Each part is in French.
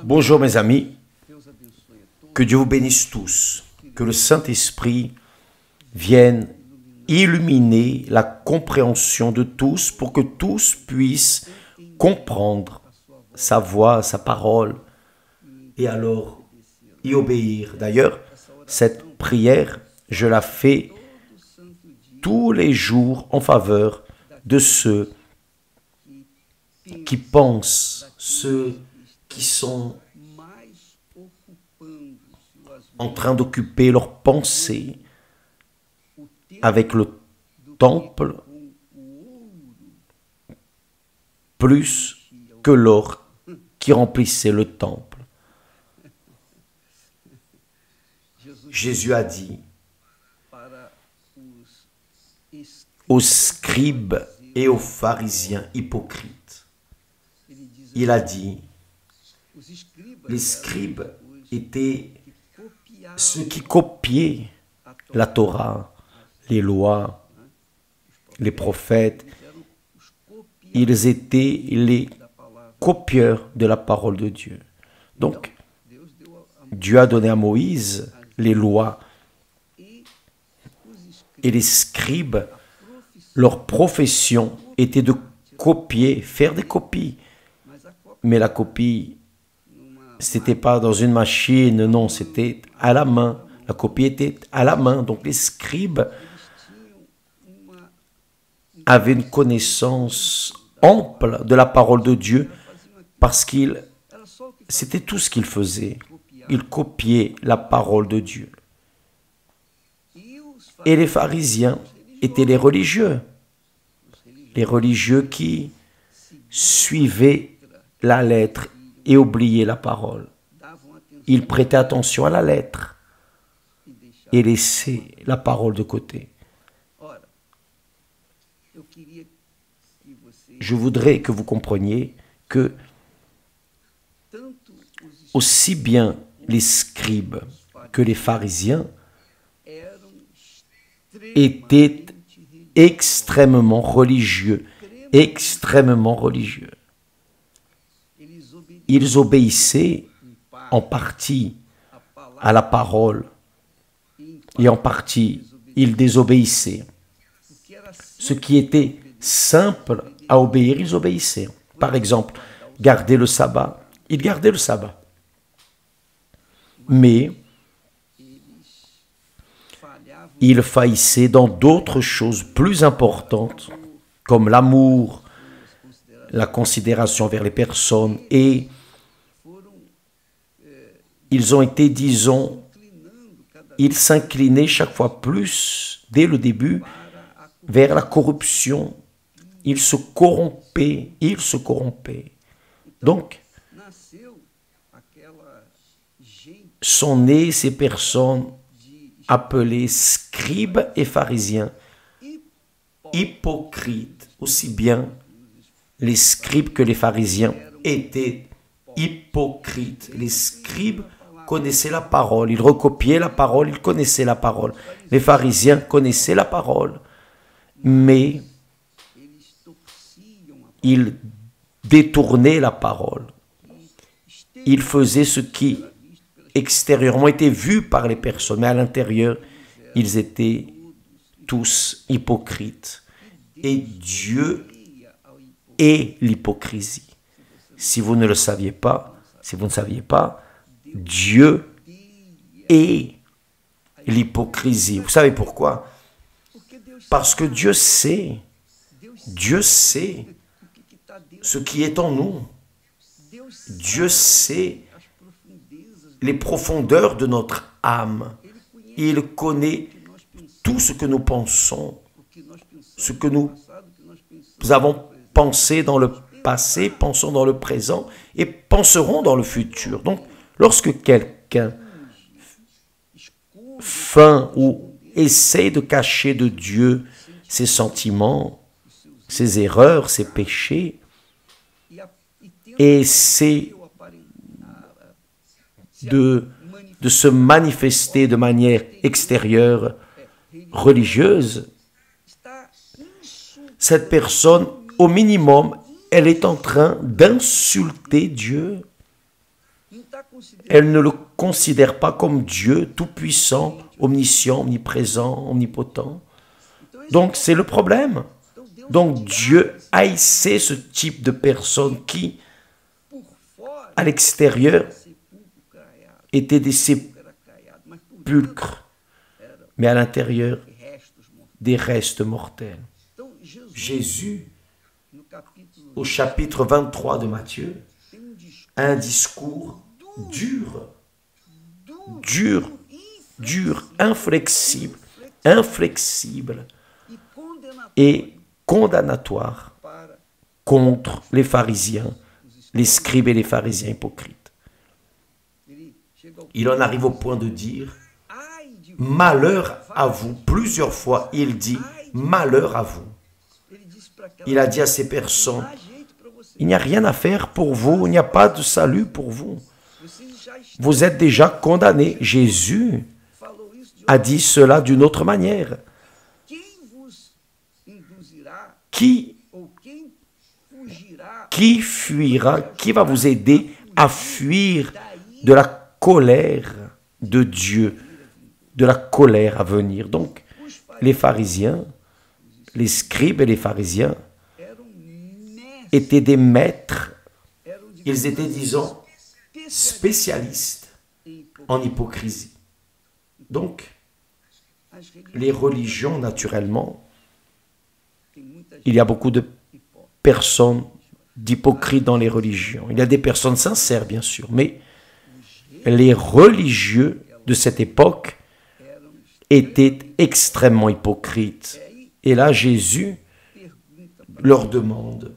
Bonjour mes amis, que Dieu vous bénisse tous, que le Saint-Esprit vienne illuminer la compréhension de tous pour que tous puissent comprendre sa voix, sa parole et alors y obéir. D'ailleurs, cette prière, je la fais tous les jours en faveur de ceux qui pensent, ceux qui sont en train d'occuper leur pensée avec le temple plus que l'or qui remplissait le temple. Jésus a dit aux scribes et aux pharisiens hypocrites, il a dit, les scribes étaient ceux qui copiaient la Torah, les lois, les prophètes. Ils étaient les copieurs de la parole de Dieu. Donc, Dieu a donné à Moïse les lois. Et les scribes, leur profession était de copier, faire des copies. Mais la copie, c'était pas dans une machine, non, c'était à la main. La copie était à la main. Donc les scribes avaient une connaissance ample de la parole de Dieu parce c'était tout ce qu'ils faisaient. Ils copiaient la parole de Dieu. Et les pharisiens étaient les religieux qui suivaient la lettre et oubliaient la parole. Ils prêtaient attention à la lettre et laissaient la parole de côté. Je voudrais que vous compreniez que aussi bien les scribes que les pharisiens étaient extrêmement religieux, extrêmement religieux. Ils obéissaient en partie à la parole et en partie ils désobéissaient. Ce qui était simple à obéir, ils obéissaient. Par exemple, garder le sabbat, ils gardaient le sabbat. Mais ils faillissaient dans d'autres choses plus importantes, comme l'amour, la considération vers les personnes, et ils ont été, disons, ils s'inclinaient chaque fois plus, dès le début, vers la corruption. Ils se corrompaient. Donc, sont nées ces personnes appelées scribes et pharisiens, hypocrites, aussi bien les scribes que les pharisiens étaient hypocrites. Les scribes connaissaient la parole, ils recopiaient la parole, ils connaissaient la parole. Les pharisiens connaissaient la parole, mais ils détournaient la parole. Ils faisaient ce qui extérieurement était vu par les personnes, mais à l'intérieur, ils étaient tous hypocrites. Et Dieu est l'hypocrisie. Si vous ne le saviez pas, Dieu est l'hypocrisie. Vous savez pourquoi? Parce que Dieu sait ce qui est en nous. Dieu sait les profondeurs de notre âme. Il connaît tout ce que nous pensons, ce que nous avons pensé dans le passé, pensons dans le présent et penserons dans le futur. Donc, lorsque quelqu'un feint ou essaie de cacher de Dieu ses sentiments, ses erreurs, ses péchés, et essaie de se manifester de manière extérieure, religieuse, cette personne, au minimum, elle est en train d'insulter Dieu. Elle ne le considère pas comme Dieu tout-puissant, omniscient, omniprésent, omnipotent. Donc c'est le problème. Donc Dieu haïssait ce type de personnes qui, à l'extérieur, étaient des sépulcres, mais à l'intérieur, des restes mortels. Jésus, au chapitre 23 de Matthieu, a un discours dur, inflexible, et condamnatoire contre les pharisiens, les scribes et les pharisiens hypocrites. Il en arrive au point de dire « Malheur à vous ». Plusieurs fois, il dit « Malheur à vous ». Il a dit à ces personnes « Il n'y a rien à faire pour vous, il n'y a pas de salut pour vous. Vous êtes déjà condamnés. » Jésus a dit cela d'une autre manière. Qui fuira, qui va vous aider à fuir de la colère de Dieu, de la colère à venir? Donc, les pharisiens, les scribes et les pharisiens étaient des maîtres, ils étaient, disons, spécialistes en hypocrisie. Donc, les religions, naturellement, il y a beaucoup de personnes d'hypocrites dans les religions. Il y a des personnes sincères, bien sûr, mais les religieux de cette époque étaient extrêmement hypocrites. Et là, Jésus leur demande,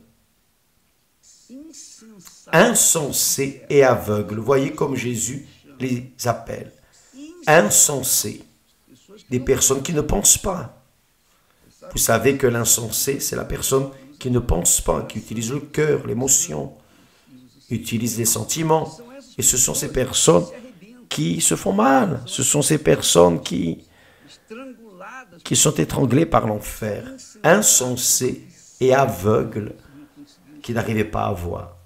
insensés et aveugles. Voyez comme Jésus les appelle. Insensés, des personnes qui ne pensent pas. Vous savez que l'insensé, c'est la personne qui ne pense pas, qui utilise le cœur, l'émotion, utilise les sentiments. Et ce sont ces personnes qui se font mal. Ce sont ces personnes qui sont étranglées par l'enfer. Insensés et aveugles, qui n'arrivaient pas à voir.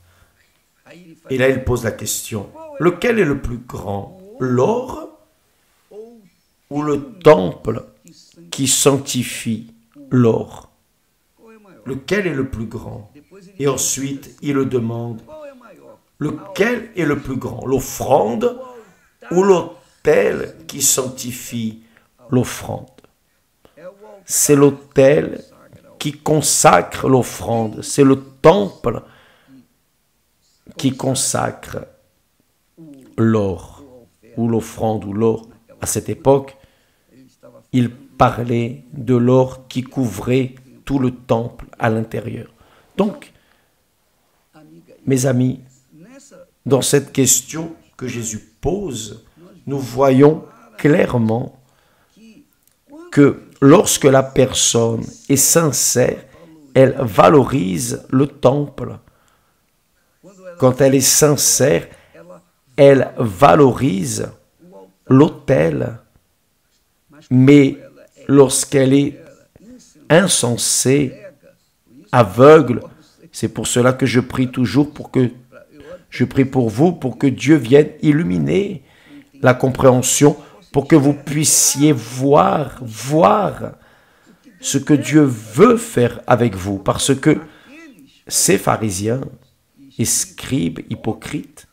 Et là, il pose la question, lequel est le plus grand, l'or ou le temple qui sanctifie l'or? Lequel est le plus grand? Et ensuite, il le demande, lequel est le plus grand? L'offrande ou l'autel qui sanctifie l'offrande? C'est l'autel qui consacre l'offrande. C'est le temple qui consacre l'or ou l'offrande ou l'or. À cette époque, il parlait de l'or qui couvrait tout le temple à l'intérieur. Donc, mes amis, dans cette question que Jésus pose, nous voyons clairement que lorsque la personne est sincère, elle valorise le temple. Quand elle est sincère, elle valorise l'autel. Mais lorsqu'elle est insensée, aveugle, c'est pour cela que je prie toujours je prie pour vous, pour que Dieu vienne illuminer la compréhension, pour que vous puissiez voir ce que Dieu veut faire avec vous. Parce que ces pharisiens et scribes hypocrites,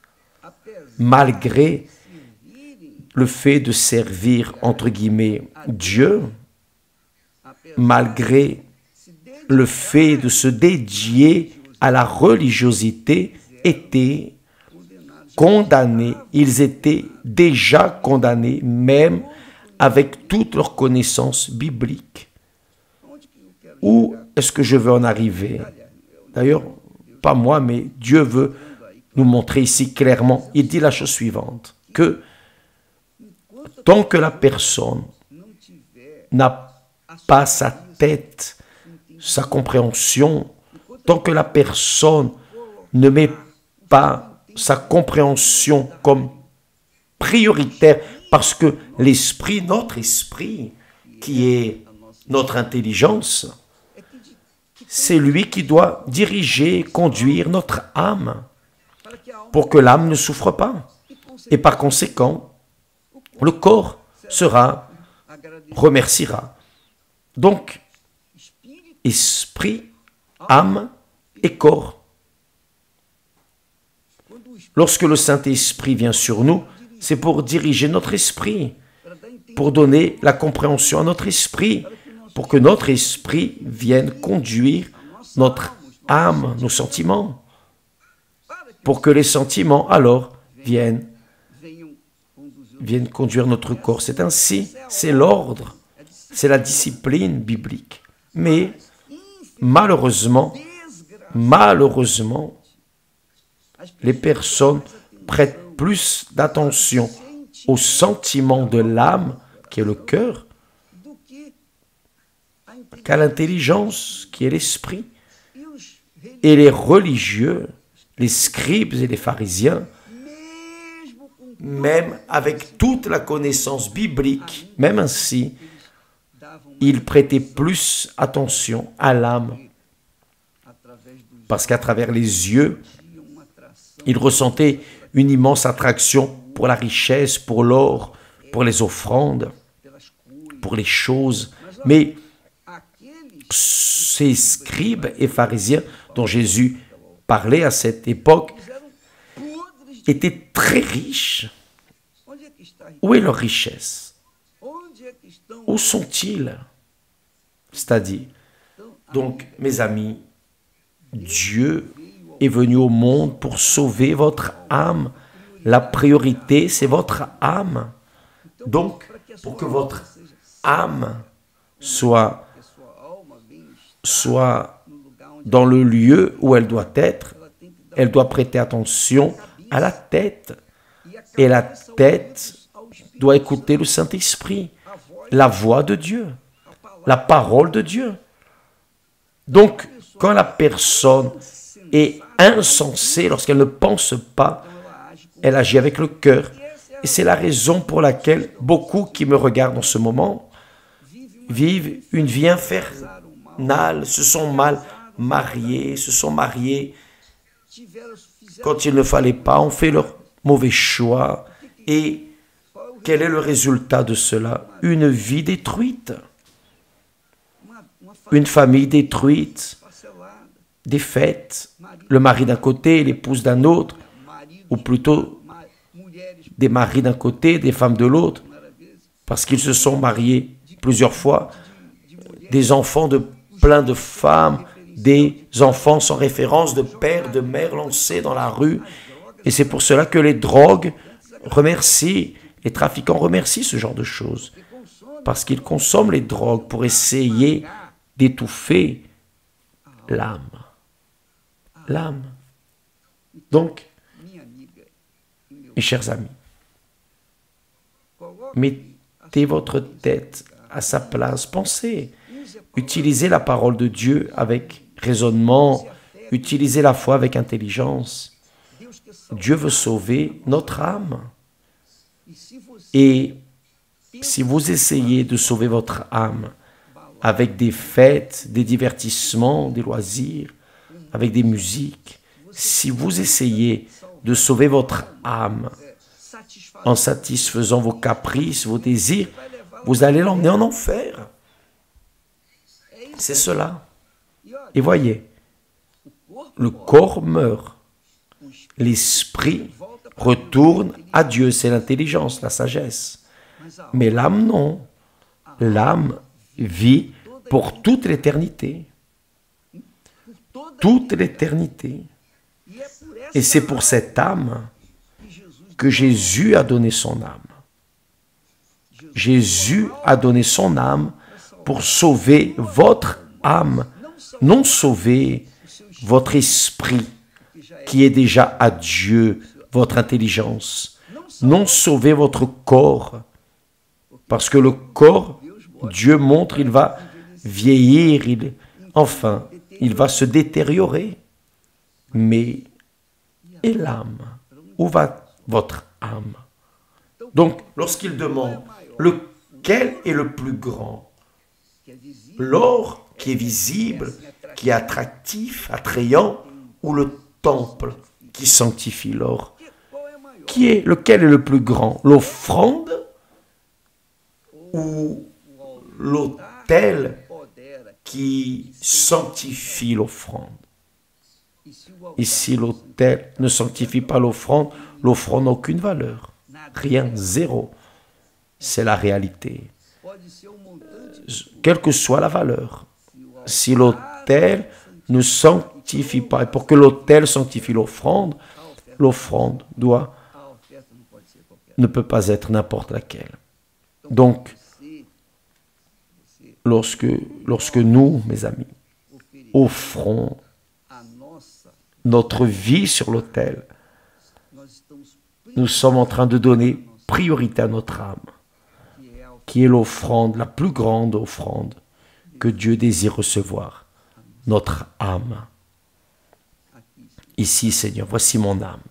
malgré le fait de servir, entre guillemets, Dieu, malgré le fait de se dédier à la religiosité, étaient condamnés. Ils étaient déjà condamnés, même avec toute leur connaissance biblique. Où est-ce que je veux en arriver? D'ailleurs, pas moi, mais Dieu veut nous montrer ici clairement. Il dit la chose suivante, que tant que la personne n'a pas sa tête, sa compréhension, tant que la personne ne met pas sa compréhension comme prioritaire, parce que l'esprit, notre esprit, qui est notre intelligence, c'est lui qui doit diriger, conduire notre âme. pour que l'âme ne souffre pas. Et par conséquent, le corps remerciera. Donc, esprit, âme et corps. Lorsque le Saint-Esprit vient sur nous, c'est pour diriger notre esprit, pour donner la compréhension à notre esprit, pour que notre esprit vienne conduire notre âme, nos sentiments, pour que les sentiments alors viennent conduire notre corps. C'est ainsi, c'est l'ordre, c'est la discipline biblique. Mais malheureusement, les personnes prêtent plus d'attention au sentiment de l'âme, qui est le cœur, qu'à l'intelligence, qui est l'esprit. Et les religieux, les scribes et les pharisiens, même avec toute la connaissance biblique, même ainsi, ils prêtaient plus attention à l'âme, parce qu'à travers les yeux, ils ressentaient une immense attraction pour la richesse, pour l'or, pour les offrandes, pour les choses. Mais ces scribes et pharisiens dont Jésus parlait à cette époque étaient très riches. Où est leur richesse? Où sont-ils? C'est-à-dire, donc, mes amis, Dieu est venu au monde pour sauver votre âme. La priorité, c'est votre âme. Donc, pour que votre âme soit dans le lieu où elle doit être, elle doit prêter attention à la tête. Et la tête doit écouter le Saint-Esprit, la voix de Dieu, la parole de Dieu. Donc, quand la personne est insensée, lorsqu'elle ne pense pas, elle agit avec le cœur. Et c'est la raison pour laquelle beaucoup qui me regardent en ce moment vivent une vie infernale, se sont mal mariés, quand il ne fallait pas, ont fait leur mauvais choix. Et quel est le résultat de cela? Une vie détruite, une famille détruite, des fêtes, le mari d'un côté, l'épouse d'un autre, ou plutôt des maris d'un côté, des femmes de l'autre, parce qu'ils se sont mariés plusieurs fois, des enfants de plein de femmes, des enfants sans référence, de père, de mère lancés dans la rue. Et c'est pour cela que les drogues remercient, les trafiquants remercient ce genre de choses, parce qu'ils consomment les drogues pour essayer d'étouffer l'âme. L'âme. Donc, mes chers amis, mettez votre tête à sa place, pensez, utilisez la parole de Dieu avec raisonnement, utilisez la foi avec intelligence. Dieu veut sauver notre âme. Et si vous essayez de sauver votre âme avec des fêtes, des divertissements, des loisirs, avec des musiques, si vous essayez de sauver votre âme en satisfaisant vos caprices, vos désirs, vous allez l'emmener en enfer. C'est cela. Et voyez, le corps meurt, l'esprit retourne à Dieu, c'est l'intelligence, la sagesse. Mais l'âme, non. L'âme vit pour toute l'éternité. Toute l'éternité. Et c'est pour cette âme que Jésus a donné son âme. Jésus a donné son âme pour sauver votre âme, non sauver votre esprit qui est déjà à Dieu, votre intelligence, non sauver votre corps, parce que le corps, Dieu montre, il va vieillir, il va se détériorer. Mais, et l'âme? Où va votre âme? Donc, lorsqu'il demande, lequel est le plus grand? L'or qui est visible, qui est attractif, attrayant, ou le temple qui sanctifie l'or. Lequel est le plus grand? L'offrande ou l'autel qui sanctifie l'offrande? Et si l'autel ne sanctifie pas l'offrande, l'offrande n'a aucune valeur. Rien, zéro. C'est la réalité. Quelle que soit la valeur. Si l'autel ne sanctifie pas, et pour que l'autel sanctifie l'offrande ne peut pas être n'importe laquelle. Donc, lorsque nous, mes amis, offrons notre vie sur l'autel, nous sommes en train de donner priorité à notre âme, qui est l'offrande, la plus grande offrande que Dieu désire recevoir, notre âme. Ici, Seigneur, voici mon âme,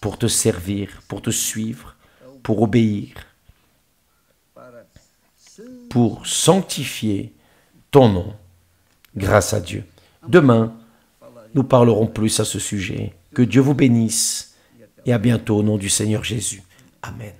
pour te servir, pour te suivre, pour obéir, pour sanctifier ton nom, grâce à Dieu. Demain, nous parlerons plus à ce sujet. Que Dieu vous bénisse et à bientôt au nom du Seigneur Jésus. Amen.